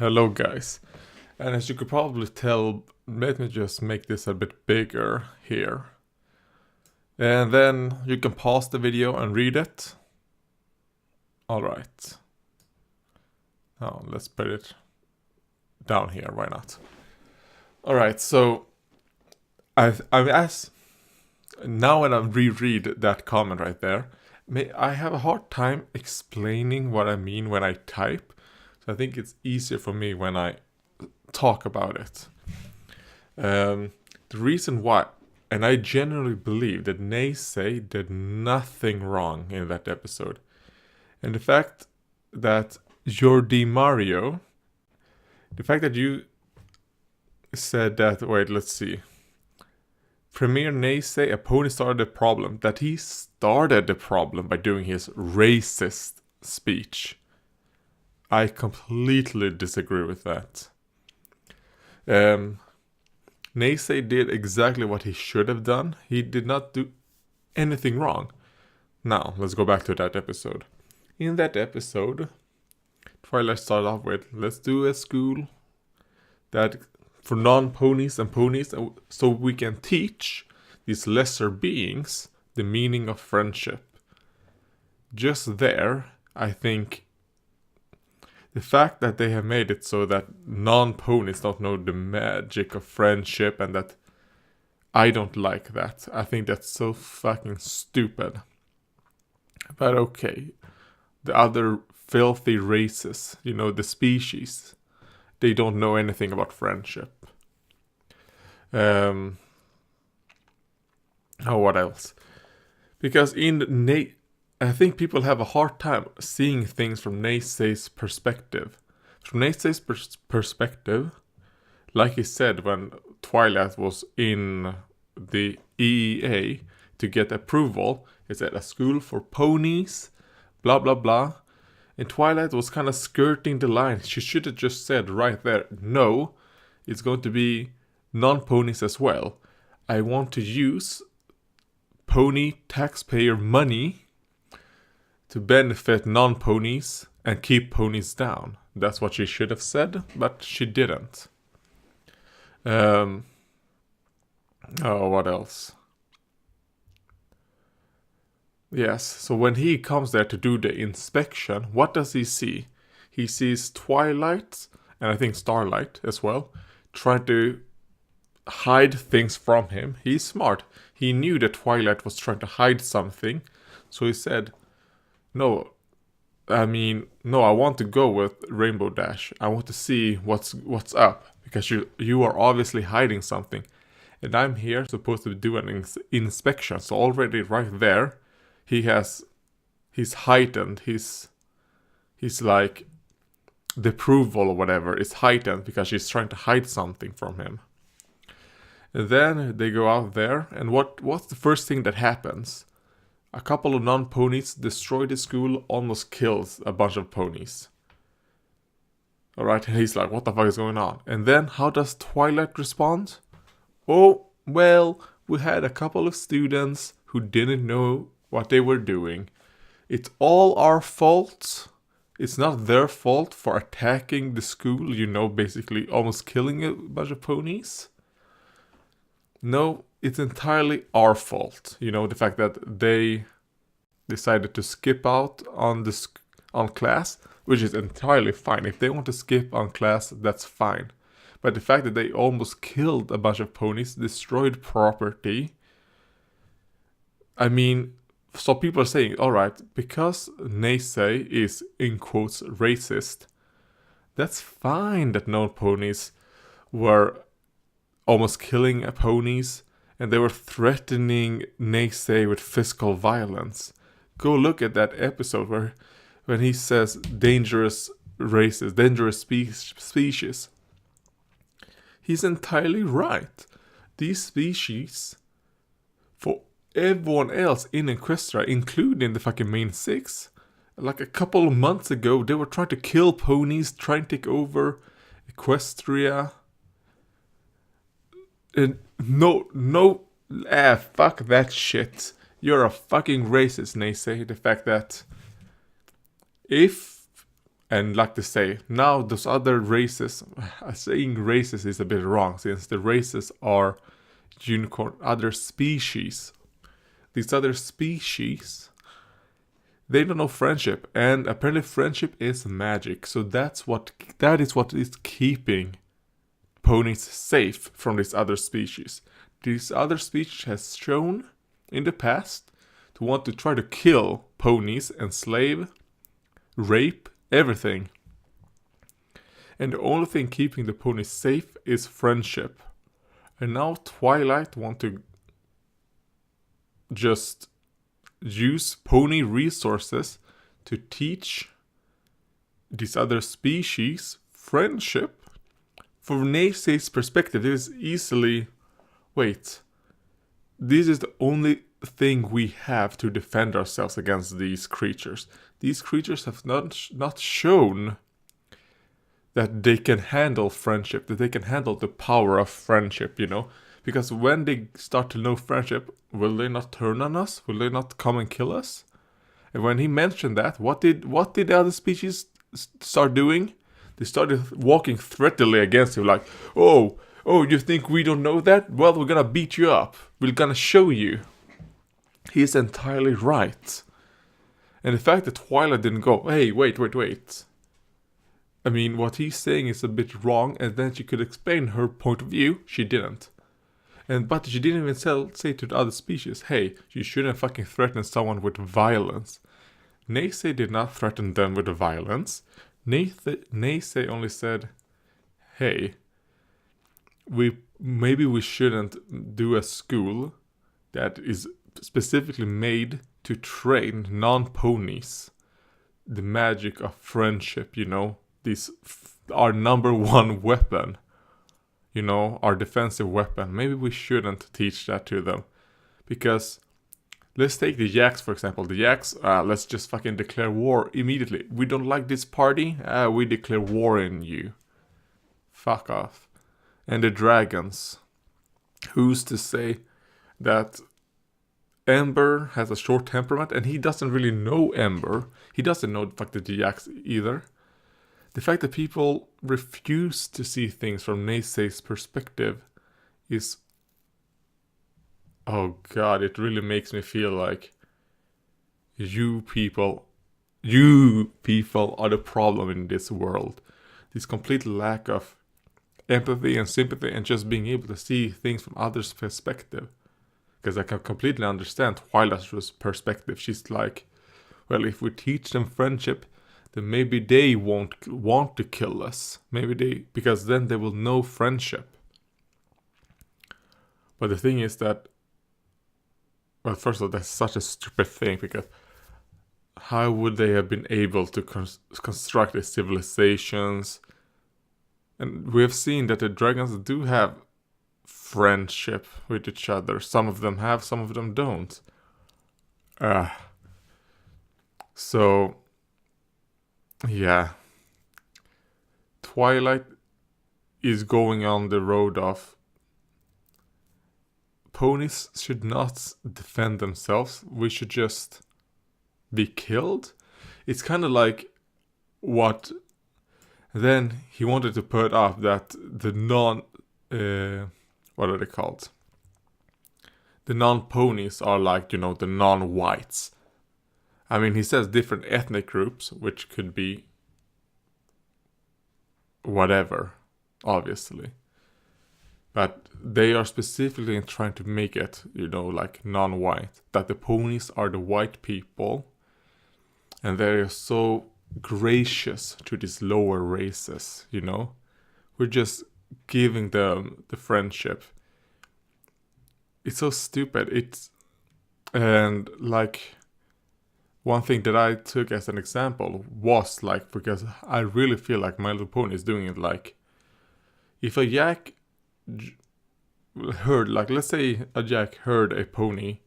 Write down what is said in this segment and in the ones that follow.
Hello guys, and as you could probably tell, let me just make this a bit bigger here. And then you can pause the video and read it. Alright. Now let's put it down here, why not? Alright, so now when I reread that comment right there, I have a hard time explaining what I mean when I type. So I think it's easier for me when I talk about it. The reason why, and I genuinely believe that Neighsay did nothing wrong in that episode. And the fact that you're DiMario, the fact that you said that, wait, let's see. Premier Neighsay, a pony started the problem, that he started the problem by doing his racist speech. I completely disagree with that. Neighsay did exactly what he should have done. He did not do anything wrong. Now, let's go back to that episode. In that episode, Twilight started off with, let's do a school that for non-ponies and ponies, so we can teach these lesser beings the meaning of friendship. Just there, I think the fact that they have made it so that non-ponies don't know the magic of friendship, and that I don't like that. I think that's so fucking stupid. But okay, the other filthy races, the species, they don't know anything about friendship. What else? Because I think people have a hard time seeing things from Neighsay's perspective. From Neighsay's perspective, like he said when Twilight was in the EEA to get approval, he said a school for ponies, blah blah blah. And Twilight was kind of skirting the line. She should have just said right there, no, it's going to be non-ponies as well. I want to use pony taxpayer money to benefit non-ponies and keep ponies down. That's what she should have said, but she didn't. What else? Yes, so when he comes there to do the inspection, what does he see? He sees Twilight, and I think Starlight as well, trying to hide things from him. He's smart. He knew that Twilight was trying to hide something, so he said, no, I want to go with Rainbow Dash. I want to see what's up, because you are obviously hiding something. And I'm here supposed to do an inspection. So already right there, he's heightened. He's like, the approval or whatever is heightened because she's trying to hide something from him. And then they go out there, and what's the first thing that happens? A couple of non-ponies destroy the school, almost kills a bunch of ponies. Alright, and he's like, what the fuck is going on? And then, how does Twilight respond? Oh, well, we had a couple of students who didn't know what they were doing. It's all our fault. It's not their fault for attacking the school, basically almost killing a bunch of ponies. No, it's entirely our fault. The fact that they decided to skip out on class, which is entirely fine. If they want to skip on class, that's fine. But the fact that they almost killed a bunch of ponies, destroyed property. So people are saying, alright, because Neighsay is, in quotes, racist, that's fine that no ponies were almost killing ponies, and they were threatening Neighsay with physical violence. Go look at that episode when he says dangerous races, dangerous species. He's entirely right. These species, for everyone else in Equestria, including the fucking main six, like a couple of months ago, they were trying to kill ponies, trying to take over Equestria. And fuck that shit. You're a fucking racist, Neighsay. The fact that if And like to say, now those other races, saying races is a bit wrong, since the races are unicorn, other species. These other species, they don't know friendship, and apparently friendship is magic. So that is what is keeping ponies safe from these other species. These other species has shown in the past to want to try to kill ponies, enslave, rape, everything. And the only thing keeping the ponies safe is friendship. And now Twilight want to just use pony resources to teach these other species friendship. From Neighsay's perspective, this is easily... Wait. This is the only thing we have to defend ourselves against these creatures. These creatures have not shown that they can handle friendship, that they can handle the power of friendship, you know? Because when they start to know friendship, will they not turn on us? Will they not come and kill us? And when he mentioned that, what did the other species start doing? They started walking threateningly against him, like, oh, you think we don't know that? Well, we're gonna beat you up. We're gonna show you. He's entirely right. And the fact that Twilight didn't go, hey, wait. I mean, what he's saying is a bit wrong, and then she could explain her point of view. She didn't. But she didn't even say to the other species, hey, you shouldn't fucking threaten someone with violence. Neighsay did not threaten them with violence. Neighsay only said, hey, maybe we shouldn't do a school that is specifically made to train non-ponies the magic of friendship, you know? This our number one weapon, you know, our defensive weapon. Maybe we shouldn't teach that to them. Because let's take the Yaks, for example. The Yaks, let's just fucking declare war immediately. We don't like this party, we declare war in you. Fuck off. And the dragons. Who's to say that Ember has a short temperament, and he doesn't really know Ember. He doesn't know the fact that the Yaks either. The fact that people refuse to see things from Neighsay's perspective is... Oh god, it really makes me feel like you people are the problem in this world. This complete lack of empathy and sympathy and just being able to see things from others' perspective. Because I can completely understand Twilight's perspective. She's like, well, if we teach them friendship, then maybe they won't want to kill us. Because then they will know friendship. But the thing is that, well, first of all, that's such a stupid thing, because how would they have been able to construct these civilizations? And we have seen that the dragons do have friendship with each other. Some of them have, some of them don't. So, yeah. Twilight is going on the road of ponies should not defend themselves. We should just be killed. It's kind of like what then he wanted to put up that the what are they called? The non-ponies are like, you know, the non-whites. I mean, he says different ethnic groups, which could be whatever, obviously. But they are specifically trying to make it, you know, like non-white. That the ponies are the white people. And they are so gracious to these lower races, you know. We're just giving them the friendship. It's so stupid. And like, one thing that I took as an example was like, because I really feel like My Little Pony is doing it like, if a yak heard, like, let's say a yak heard a pony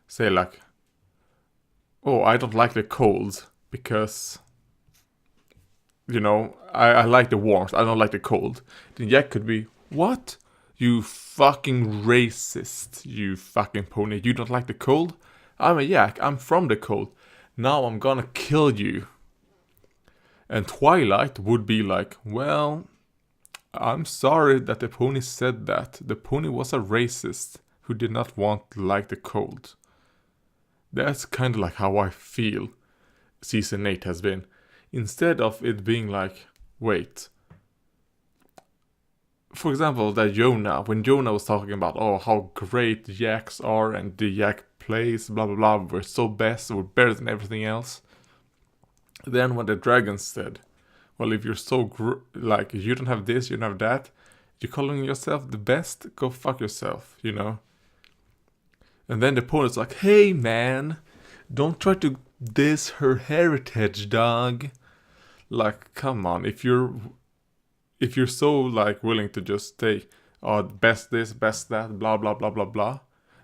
say like, oh, I don't like the cold because, you know, I like the warmth, I don't like the cold. The yak could be, what? You fucking racist, you fucking pony. You don't like the cold? I'm a yak, I'm from the cold. Now I'm gonna kill you. And Twilight would be like, well, I'm sorry that the pony said that. The pony was a racist who did not like the cold. That's kind of like how I feel season 8 has been. Instead of it being like, wait. For example, that when Jonah was talking about, oh, how great the yaks are and the yak plays, blah blah blah, we're so best, we're better than everything else. Then when the dragon said, well, if you're so like, you don't have this, you don't have that, you're calling yourself the best, go fuck yourself, you know? And then the pony's like, hey man, don't try to diss her heritage, dog. Like, come on, if you're so like willing to just say, oh, best this, best that, blah blah blah blah blah,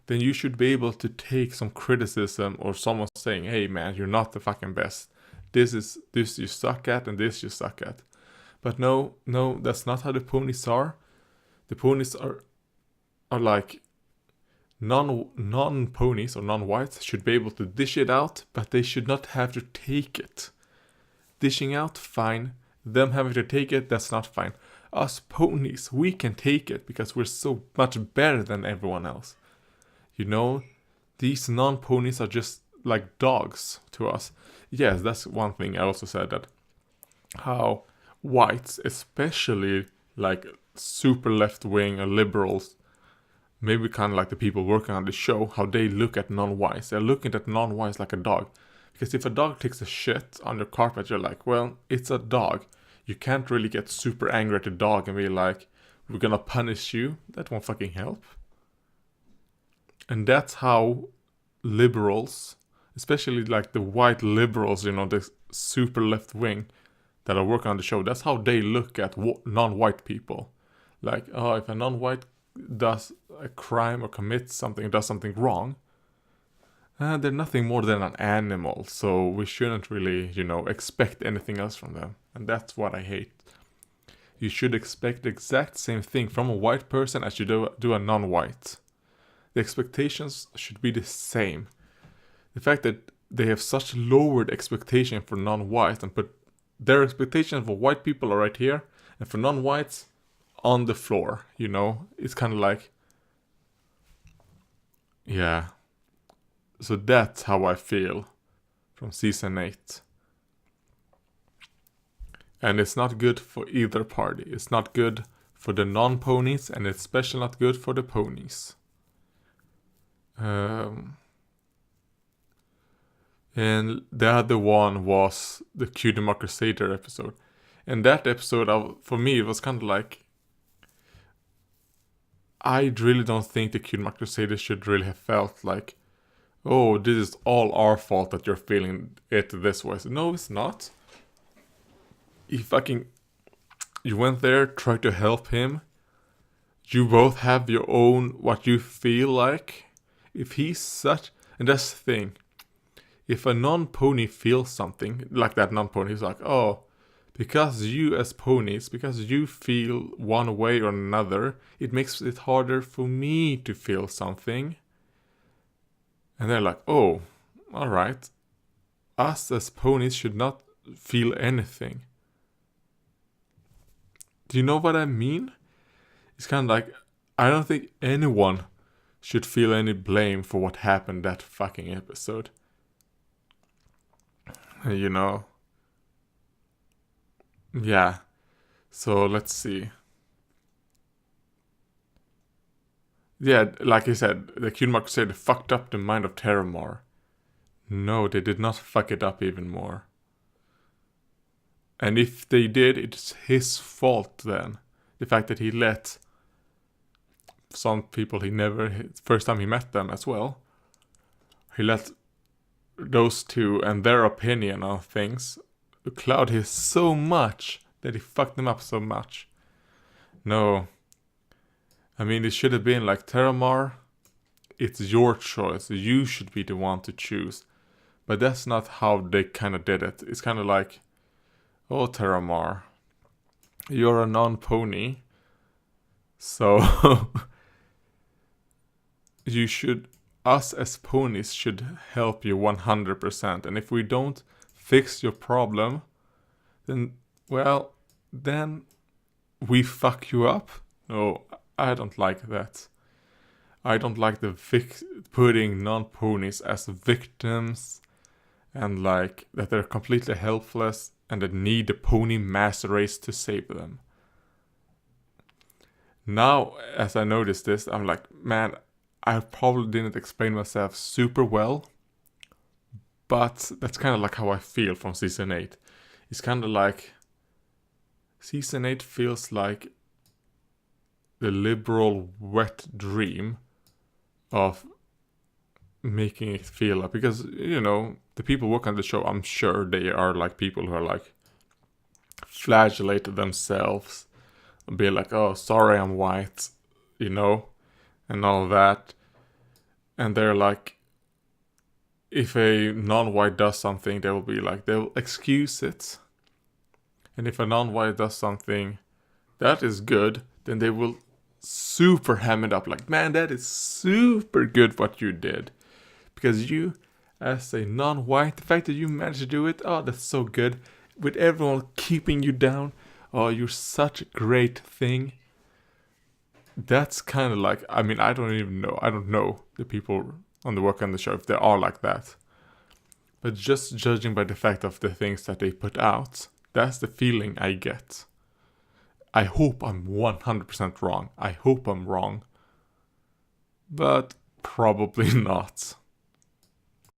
then you should be able to take some criticism or someone saying, hey man, you're not the fucking best. This you suck at and this you suck at. But no, that's not how the ponies are. The ponies are like non-ponies or non-whites should be able to dish it out, but they should not have to take it. Dishing out, fine. Them having to take it, that's not fine. Us ponies, we can take it because we're so much better than everyone else. You know, these non-ponies are just like dogs to us. Yes, that's one thing I also said, that how whites, especially like super left-wing or liberals, maybe kind of like the people working on the show, how they look at non-whites. They're looking at non-whites like a dog. Because if a dog takes a shit on your carpet, you're like, well, it's a dog. You can't really get super angry at the dog and be like, we're gonna punish you. That won't fucking help. And that's how liberals, especially like the white liberals, you know, the super left wing that are working on the show, that's how they look at non-white people. Like, oh, if a non-white does a crime or commits something, does something wrong, they're nothing more than an animal, so we shouldn't really, you know, expect anything else from them. And that's what I hate. You should expect the exact same thing from a white person as you do a non-white. The expectations should be the same. The fact that they have such lowered expectation for non-whites and put their expectations for white people are right here, and for non-whites on the floor, you know? It's kind of like, yeah. So that's how I feel from season 8. And it's not good for either party. It's not good for the non-ponies, and it's especially not good for the ponies. And the other one was the Cutie Mark Crusader episode. And that episode, for me, it was kind of like, I really don't think the Cutie Mark Crusader should really have felt like, oh, this is all our fault that you're feeling it this way. So, no, it's not. You went there, tried to help him. You both have your own, what you feel like. If he's such, and that's the thing. If a non-pony feels something, like that non-pony, he's like, oh, because you as ponies, because you feel one way or another, it makes it harder for me to feel something. And they're like, oh, alright. Us as ponies should not feel anything. Do you know what I mean? It's kind of like, I don't think anyone should feel any blame for what happened that fucking episode. You know? Yeah. So let's see. Yeah, like I said, the Cutie Mark Crusader fucked up the mind of Terramar. No, they did not fuck it up even more. And if they did, it's his fault then. The fact that he let some people first time he met them as well, he let those two and their opinion on things cloud his so much that he fucked them up so much. No. I mean, it should have been like, Terramar, it's your choice. You should be the one to choose. But that's not how they kind of did it. It's kind of like, oh, Terramar, you're a non-pony. So, us as ponies should help you 100%. And if we don't fix your problem, then we fuck you up. No, I don't like that. I don't like the putting non-ponies as victims, and like that they're completely helpless and that need the pony mass race to save them. Now, as I notice this, I'm like, man, I probably didn't explain myself super well, but that's kind of like how I feel from season 8. It's kind of like season 8 feels like the liberal wet dream of making it feel like, because you know the people working on the show, I'm sure they are like people who are like flagellate themselves and be like, oh, sorry, I'm white, you know, and all that. And they're like, if a non-white does something, they will be like, they'll excuse it. And if a non-white does something that is good, then they will super ham it up. Like, man, that is super good what you did. Because you, as a non-white, the fact that you managed to do it, oh, that's so good. With everyone keeping you down, oh, you're such a great thing. That's kind of like, I mean, I don't know the people on the work on the show if they are like that. But just judging by the fact of the things that they put out, that's the feeling I get. I hope I'm 100% wrong. I hope I'm wrong. But probably not.